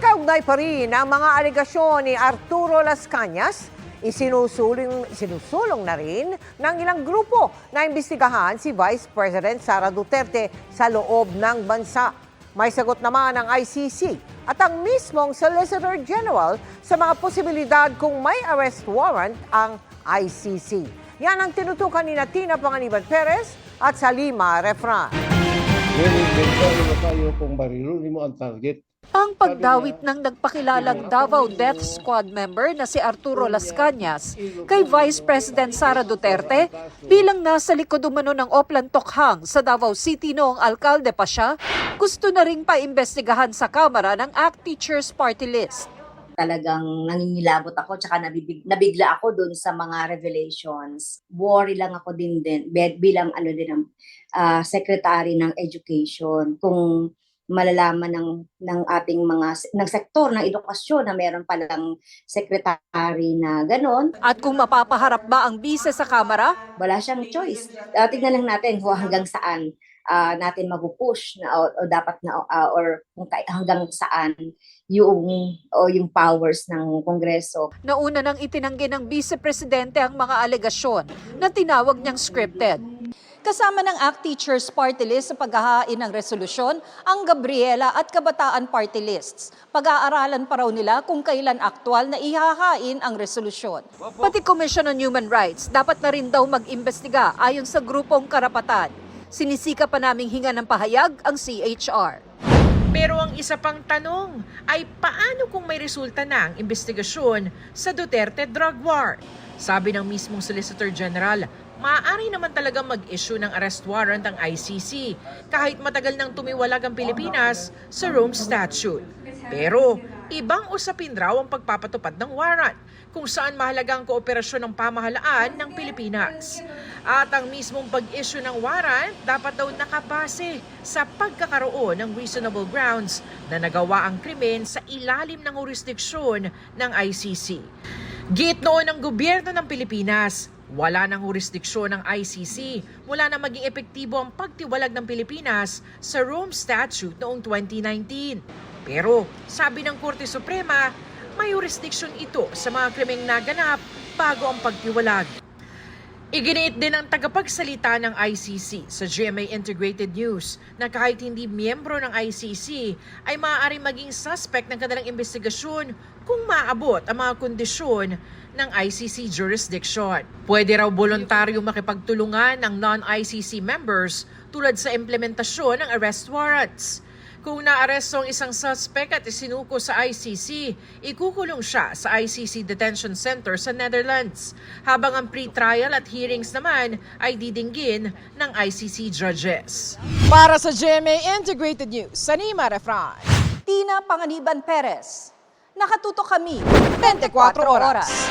Kaugnay pa rin ang mga alegasyon ni Arturo Las Cañas, isinusulong na rin ng ilang grupo na imbestigahan si Vice President Sara Duterte sa loob ng bansa. May sagot naman ang ICC at ang mismong Solicitor General sa mga posibilidad kung may arrest warrant ang ICC. Yan ang tinutukan ni Tina Panganiban Perez at Salima Refran. Nag-invento na tayo kung barilo, mo ang target. Ang pagdawit ng nagpakilalang Davao Death Squad member na si Arturo Las Cañas kay Vice President Sara Duterte bilang nasa likod umano ng Oplan Tokhang sa Davao City noong alkalde pa siya, gusto na ring paimbestigahan sa Kamara ng ACT Teachers Party List. Talagang nangingilabot ako tsaka nabigla ako dun sa mga revelations. Worry lang ako din bilang secretary ng education kung malalaman ng ating ng sektor ng edukasyon na meron palang secretary na ganon. At kung mapapaharap ba ang bise sa Kamara? Wala siyang choice. Tingnan lang natin kung hanggang saan natin mag-push na o dapat na or kung hanggang saan yung powers ng Kongreso. Nauna nang itinanggi ng Vice Presidente ang mga alegasyon na tinawag niyang scripted. Kasama ng ACT Teachers Party List sa paghahain ng resolusyon ang Gabriela at Kabataan Party Lists. Pag-aaralan pa raw nila kung kailan aktwal na ihahain ang resolusyon. Pati Commission on Human Rights dapat na rin daw mag-imbestiga ayon sa grupong karapatan. Sinisika pa naming hinga ng pahayag ang CHR. Pero ang isa pang tanong ay paano kung may resulta na ang investigasyon sa Duterte drug war? Sabi ng mismong Solicitor General, maaari naman talagang mag-issue ng arrest warrant ang ICC kahit matagal nang tumiwalag ang Pilipinas sa Rome Statute. Pero ibang usapin raw ang pagpapatupad ng warrant kung saan mahalaga ang kooperasyon ng pamahalaan ng Pilipinas. At ang mismong pag-issue ng warrant dapat daw nakabase sa pagkakaroon ng reasonable grounds na nagawa ang krimen sa ilalim ng jurisdiksyon ng ICC. Git noon ng gobyerno ng Pilipinas, wala nang jurisdiksyon ng ICC mula na maging epektibo ang pagtiwalag ng Pilipinas sa Rome Statute noong 2019. Pero sabi ng Korte Suprema, may jurisdiksyon ito sa mga krimeng naganap bago ang pagtiwalag. Iginiit din ng tagapagsalita ng ICC sa GMA Integrated News na kahit hindi miyembro ng ICC ay maaaring maging suspect ng kanilang investigasyon kung maabot ang mga kondisyon ng ICC jurisdiction. Pwede raw voluntaryo makipagtulungan ng non-ICC members tulad sa implementasyon ng arrest warrants. Kung naaresto ang isang suspect at isinuko sa ICC, ikukulong siya sa ICC Detention Center sa Netherlands, habang ang pre-trial at hearings naman ay didinggin ng ICC judges. Para sa GMA Integrated News, Salima Refran. Tina Panganiban Perez. Nakatutok kami 24 oras.